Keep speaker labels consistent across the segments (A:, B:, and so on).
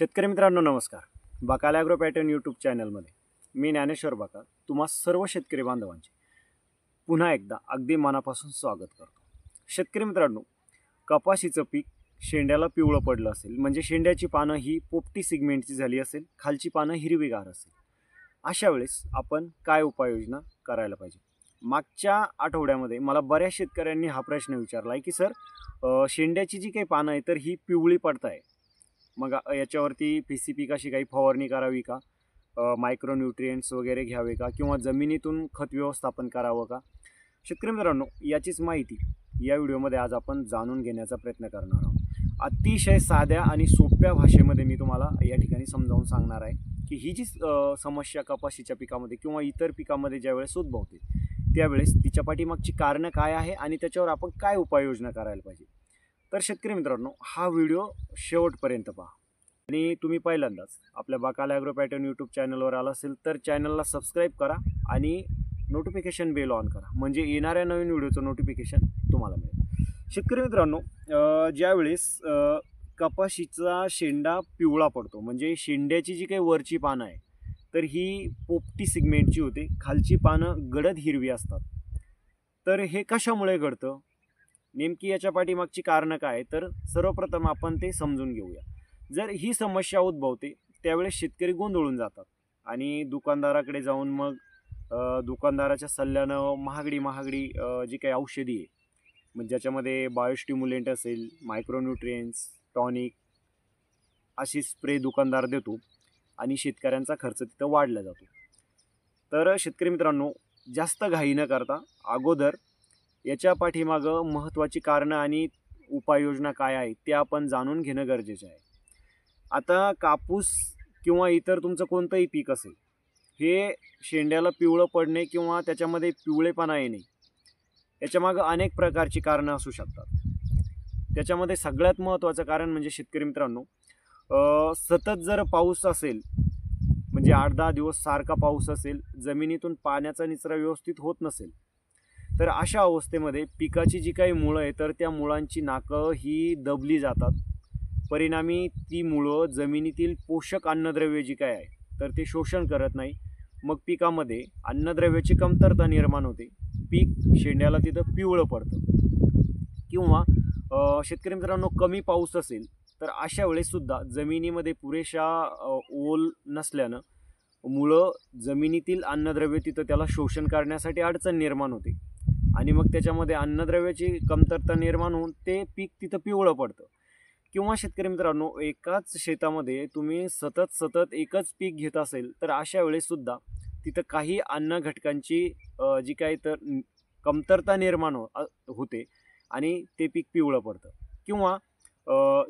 A: शेतकरी मित्रांनो नमस्कार. बाकाल ॲग्रो पॅटर्न यूट्यूब चॅनलमध्ये मी ज्ञानेश्वर बाकाल तुम्हा सर्व शेतकरी बांधवांचे पुन्हा एकदा अगदी मनापासून स्वागत करतो. शेतकरी मित्रांनो, कपाशीचं पीक शेंड्याला पिवळं पडलं असेल म्हणजे शेंड्याची पानं ही पोपटी सिगमेंटची झाली असेल, खालची पानं हिरवीगार असेल, अशा वेळेस आपण काय उपाययोजना करायला पाहिजे? मागच्या आठवड्यामध्ये मला बऱ्याच शेतकऱ्यांनी हा प्रश्न विचारला आहे की सर शेंड्याची जी काही पानं आहे तर ही पिवळी पडत आहे, मग याच्यावरती PCP कशी काही फवारणी करावी का, मायक्रोन्यूट्रिएंट्स वगैरे घ्यावे का, किंवा जमिनीतून खत व्यवस्थापन करावं का? शेतकरी मित्रांनो, याचीच माहिती या व्हिडिओमध्ये आज आपण जाणून घेण्याचा प्रयत्न करणार आहोत. अतिशय साध्या आणि सोप्या भाषेमध्ये मी तुम्हाला या ठिकाणी समजावून सांगणार आहे की ही जी समस्या कपाशीच्या पिकामध्ये किंवा इतर पिकामध्ये ज्यावेळेस उद्भवते त्यावेळेस तिच्या पाठीमागची कारणं काय आहे आणि त्याच्यावर आपण काय उपाययोजना करायला पाहिजे. तर शेतकरी मित्रांनो, हा व्हिडिओ शेवटपर्यंत पहा आणि तुम्ही पहिल्यांदाच आपल्या बाकाल ॲग्रो पॅटर्न यूट्यूब चॅनलवर आला असेल तर चॅनलला सबस्क्राईब करा आणि नोटिफिकेशन बेल ऑन करा, म्हणजे येणाऱ्या नवीन व्हिडिओचं नोटिफिकेशन तुम्हाला मिळेल. शेतकरी मित्रांनो, ज्यावेळेस कपाशीचा शेंडा पिवळा पडतो म्हणजे शेंड्याची जी काही वरची पानं आहे तर ही पोपटी सिगमेंटची होते, खालची पानं गडद हिरवी असतात. तर हे कशामुळे घडतं, नेमकी याच्या पाठीमागची कारणं काय, तर सर्वप्रथम आपण ते समजून घेऊया. जर ही समस्या उद्भवते त्यावेळेस शेतकरी गोंधळून जातात आणि दुकानदाराकडे जाऊन मग दुकानदाराच्या सल्ल्यानं महागडी जी काही औषधी आहे म्हणजे ज्याच्यामध्ये बायोस्टिम्युलेंट असेल, मायक्रोन्यूट्रिएंट्स, टॉनिक अशी स्प्रे दुकानदार देतो आणि शेतकऱ्यांचा खर्च तिथं वाढला जातो. तर शेतकरी मित्रांनो, जास्त घाई न करता अगोदर याच्या पाठीमागं महत्त्वाची कारणं आणि उपाययोजना काय आहे ते आपण जाणून घेणं गरजेचं आहे. आता कापूस किंवा इतर तुमचं कोणतंही पीक असेल, हे शेंड्याला पिवळं पडणे किंवा त्याच्यामध्ये पिवळेपणा येणे याच्यामागं अनेक प्रकारची कारणं असू शकतात. त्याच्यामध्ये सगळ्यात महत्त्वाचं कारण म्हणजे शेतकरी मित्रांनो, सतत जर पाऊस असेल म्हणजे 8-10 दिवस सारखा पाऊस असेल, जमिनीतून पाण्याचा निचरा व्यवस्थित होत नसेल, तर अशा अवस्थेमध्ये पिकाची जी काही मुळं आहे तर त्या मुळांची नाकं ही दबली जातात. परिणामी ती मुळं जमिनीतील पोषक अन्नद्रव्य जी काय आहे तर ते शोषण करत नाही. मग पिकामध्ये अन्नद्रव्याची कमतरता निर्माण होते, पीक शेंड्याला तिथं पिवळं पडतं. किंवा शेतकरी मित्रांनो, कमी पाऊस असेल तर अशा वेळेससुद्धा जमिनीमध्ये पुरेशा ओल नसल्यानं मुळं जमिनीतील अन्नद्रव्य तिथं त्याला शोषण करण्यासाठी अडचण निर्माण होते आणि मग त्याच्यामध्ये अन्नद्रव्याची कमतरता निर्माण होऊन ते पीक तिथं पिवळं पडतं. किंवा शेतकरी मित्रांनो, एकाच शेतामध्ये तुम्ही सतत एकच पीक घेत असेल तर अशा वेळेससुद्धा तिथं काही अन्न घटकांची जी काही तर कमतरता निर्माण होते आणि ते पीक पिवळं पडतं. किंवा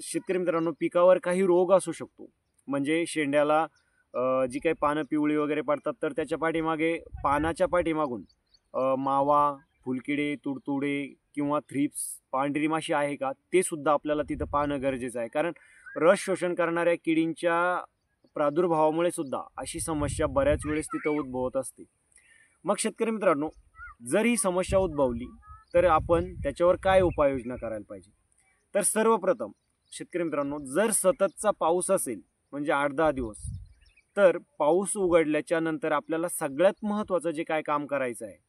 A: शेतकरी मित्रांनो, पिकावर काही रोग असू शकतो, म्हणजे शेंड्याला जी काही पानं पिवळी वगैरे पडतात तर त्याच्या पाठीमागे पानाच्या पाठीमागून मावा, फुलकिडे, तुडतुडे किंवा थ्रिप्स, पांढरी माशी आहे का ते सुद्धा आपल्याला तिथं पाहणं गरजेचं आहे, कारण रस शोषण करणाऱ्या किडींच्या प्रादुर्भावामुळे सुद्धा अशी समस्या बऱ्याच वेळेस तिथं उद्भवत असते. मग शेतकरी मित्रांनो, जर ही समस्या उद्भवली तर आपण त्याच्यावर काय उपाययोजना करायला पाहिजे? तर सर्वप्रथम शेतकरी मित्रांनो, जर सततचा पाऊस असेल म्हणजे 8-10 दिवस, तर पाऊस उघडल्याच्या नंतर आपल्याला सगळ्यात महत्त्वाचं जे काय काम करायचं आहे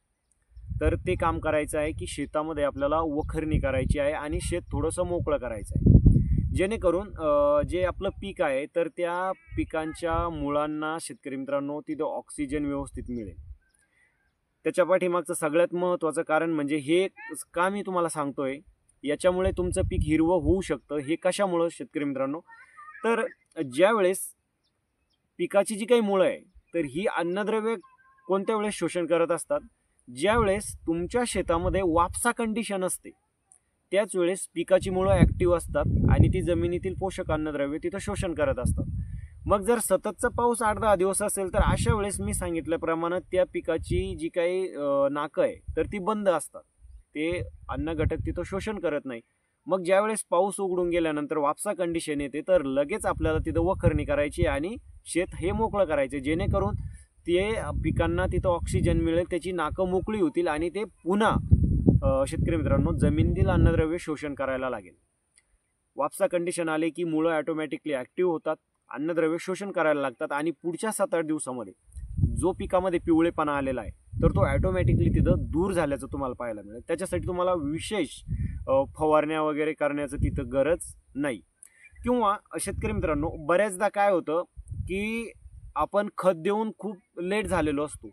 A: तर ते काम करायचं आहे की शेतामध्ये आपल्याला वखरणी करायची आहे आणि शेत थोडंसं मोकळं करायचं आहे, जेणेकरून जे आपलं पीक आहे तर त्या पिकांच्या मुळांना शेतकरी मित्रांनो तिथं ऑक्सिजन व्यवस्थित मिळेल. त्याच्या पाठीमागचं सगळ्यात महत्त्वाचं कारण म्हणजे हे का मी तुम्हाला सांगतोय, याच्यामुळे तुमचं पीक हिरवं होऊ शकतं. हे कशामुळं शेतकरी मित्रांनो, तर ज्यावेळेस पिकाची जी काही मुळं आहे तर ही अन्नद्रव्य कोणत्या वेळेस शोषण करत असतात, ज्यावेळेस तुमच्या शेतामध्ये वापसा कंडिशन असते त्याच वेळेस पिकाची मुळं ॲक्टिव्ह असतात आणि ती जमिनीतील पोषक अन्नद्रव्य तिथं शोषण करत असतात. मग जर सततचा पाऊस 8-10 दिवस असेल तर अशा वेळेस मी सांगितल्याप्रमाणे त्या पिकाची जी काही नाकं आहे तर ती बंद असतात, ते अन्न घटक तिथं शोषण करत नाही. मग ज्यावेळेस पाऊस उघडून गेल्यानंतर वापसा कंडिशन येते तर लगेच आपल्याला तिथं वखरणी करायची आणि शेत हे मोकळं करायचं, जेणेकरून ते पिकांना तिथं ऑक्सिजन मिळेल, त्याची नाकं मोकळी होतील आणि ते पुन्हा शेतकरी मित्रांनो जमिनीतील अन्नद्रव्य शोषण करायला लागेल. वापसा कंडिशन आले की मुळं ॲटोमॅटिकली ॲक्टिव्ह होतात, अन्नद्रव्य शोषण करायला लागतात आणि पुढच्या 7-8 दिवसामध्ये जो पिकामध्ये पिवळेपणा आलेला आहे तर तो ॲटोमॅटिकली तिथं दूर झाल्याचं तुम्हाला पाहायला मिळेल. त्याच्यासाठी तुम्हाला विशेष फवारण्या वगैरे करण्याचं तिथं गरज नाही. किंवा शेतकरी मित्रांनो, बऱ्याचदा काय होतं की आपण खत देऊन खूप लेट झालेलो असतो.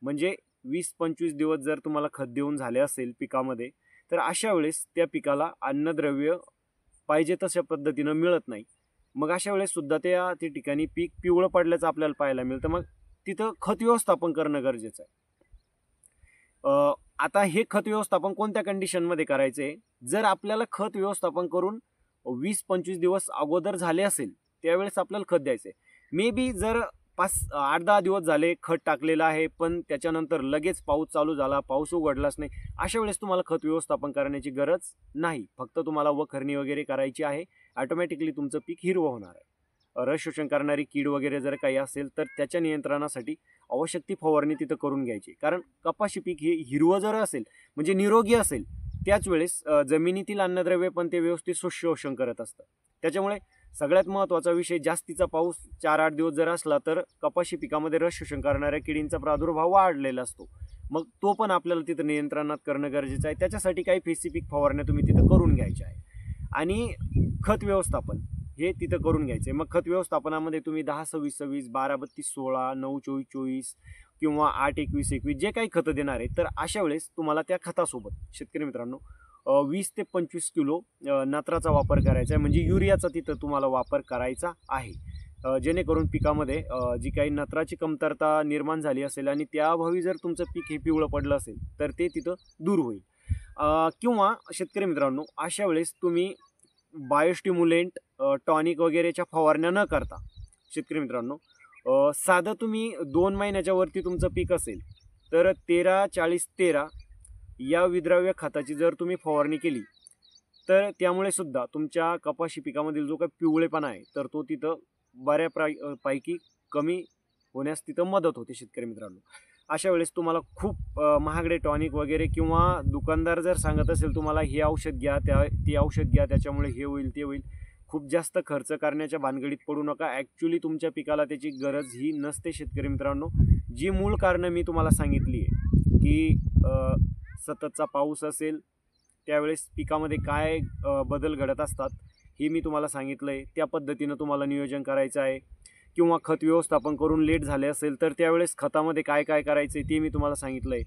A: म्हणजे 20-25 दिवस जर तुम्हाला खत देऊन झाले असेल पिकामध्ये, तर अशा वेळेस त्या पिकाला अन्नद्रव्य पाहिजे तशा पद्धतीनं मिळत नाही. मग अशा वेळेस सुद्धा त्या ठिकाणी पीक पिवळं पडल्याचं आपल्याला पाहायला मिळतं. मग तिथं खत व्यवस्थापन करणं गरजेचं आहे. आता हे खत व्यवस्थापन कोणत्या कंडिशनमध्ये करायचं आहे? जर आपल्याला खत व्यवस्थापन करून 20-25 दिवस अगोदर झाले असेल त्यावेळेस आपल्याला खत द्यायचं आहे. मे बी जर 8-10 दिवस झाले खत टाकलेलं आहे, पण त्याच्यानंतर लगेच पाऊस चालू झाला, पाऊस उघडलाच नाही, अशा वेळेस तुम्हाला खत व्यवस्थापन करण्याची गरज नाही. फक्त तुम्हाला वखरणी वगैरे करायची आहे, ऑटोमॅटिकली तुमचं पीक हिरवं होणार आहे. रस शोषण करणारी कीड वगैरे जर काही असेल तर त्याच्या नियंत्रणासाठी आवश्यक ती फवारणी तिथं करून घ्यायची. कारण कपाशी पीक हे हिरवं जर असेल म्हणजे निरोगी असेल, त्याच वेळेस जमिनीतील अन्नद्रव्य पण ते व्यवस्थित शोषण करत असतं. त्याच्यामुळे सगळ्यात महत्त्वाचा विषय, जास्तीचा पाऊस 4-8 दिवस जर असला तर कपाशी पिकामध्ये रस शोषण करणाऱ्या किडींचा प्रादुर्भाव वाढलेला असतो. मग तो पण आपल्याला तिथं नियंत्रणात करणं गरजेचं आहे. त्याच्यासाठी काही स्पेसिफिक फवारण्या तुम्ही तिथं करून घ्यायच्या आहे. आणि खत व्यवस्थापन हे तिथं करून घ्यायचे. मग खत व्यवस्थापनामध्ये तुम्ही 10-26-26, 12-32-16, 9-24-24 किंवा 8-21-21 जे काही खतं देणार आहे, तर अशा वेळेस तुम्हाला त्या खतासोबत शेतकरी मित्रांनो 20 ते 25 किलो नत्राचा वापर करायचा आहे. म्हणजे युरियाचा तिथं तुम्हाला वापर करायचा आहे. जेणेकरून पिकामध्ये जी काही नत्राची कमतरता निर्माण झाली असेल आणि त्याअभावी जर तुमचं पीक हे पिवळं पडलं असेल तर ते तिथं दूर होईल. किंवा शेतकरी मित्रांनो, अशा वेळेस तुम्ही बायोस्टिम्युलेंट, टॉनिक वगैरेच्या फवारण्या न करता शेतकरी मित्रांनो, साधं तुम्ही 2 महिन्याच्या वरती तुमचं पीक असेल तर 13-40-13 या विद्राव्य खताची जर तुम्ही फवारणी केली तर त्यामुळे सुद्धा तुमच्या कपाशी पिकामधील जो काही पिवळेपणा आहे तर तो तिथं पैकी कमी होण्यास तिथं मदत होते शेतकरी मित्रांनो. अशा वेळेस तुम्हाला खूप महागडे टॉनिक वगैरे किंवा दुकानदार जर सांगत असेल तुम्हाला हे औषध घ्या, ते औषध घ्या, त्याच्यामुळे हे होईल ते होईल, खूप जास्त खर्च करण्याच्या भानगडीत पडू नका. ॲक्च्युली तुमच्या पिकाला त्याची गरज ही नसते शेतकरी मित्रांनो. जी मूळ कारणं मी तुम्हाला सांगितली आहे की सततचा पाऊस असेल त्यावेळेस पिकामध्ये काय बदल घडत असतात हे मी तुम्हाला सांगितलं आहे. त्या पद्धतीनं तुम्हाला नियोजन करायचं आहे. किंवा खत व्यवस्थापन करून लेट झाले असेल तर त्यावेळेस खतामध्ये काय काय करायचं आहे ते मी तुम्हाला सांगितलं आहे.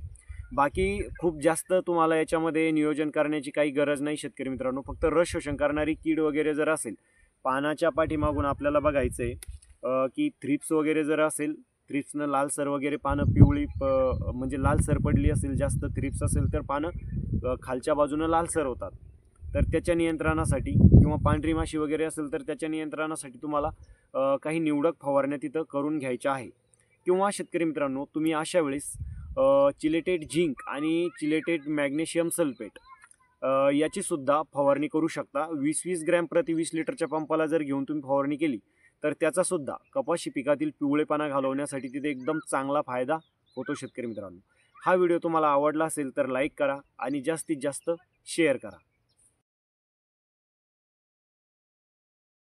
A: बाकी खूप जास्त तुम्हाला याच्यामध्ये नियोजन करण्याची काही गरज नाही शेतकरी मित्रांनो. फक्त रस शोषण करणारी कीड वगैरे जर असेल, पानाच्या पाठीमागून आपल्याला बघायचं आहे की थ्रिप्स वगैरे जर असेल, थ्रिप्सनं लालसर वगैरे पानं पिवळी म्हणजे लालसर पडली असेल, जास्त थ्रिप्स असेल तर पानं खालच्या बाजूनं लालसर होतात. तर त्याच्या नियंत्रणासाठी किंवा पांढरी माशी वगैरे असेल तर त्याच्या नियंत्रणासाठी तुम्हाला काही निवडक फवारण्या तिथं करून घ्यायच्या आहे. किंवा शेतकरी मित्रांनो, तुम्ही अशा वेळेस चिलेटेड झिंक आणि चिलेटेड मॅग्नेशियम सल्फेट याची सुद्धा फवारणी करू शकता. 20-20 ग्रॅम प्रति 20 लिटरच्या पंपाला जर घेऊन तुम्ही फवारणी केली तर त्याचासुद्धा कपाशी पिकातील पिवळेपणा घालवण्यासाठी तिथे एकदम चांगला फायदा होतो शेतकरी मित्रांनो. हा व्हिडिओ तुम्हाला आवडला असेल तर लाईक करा आणि जास्तीत जास्त शेअर करा.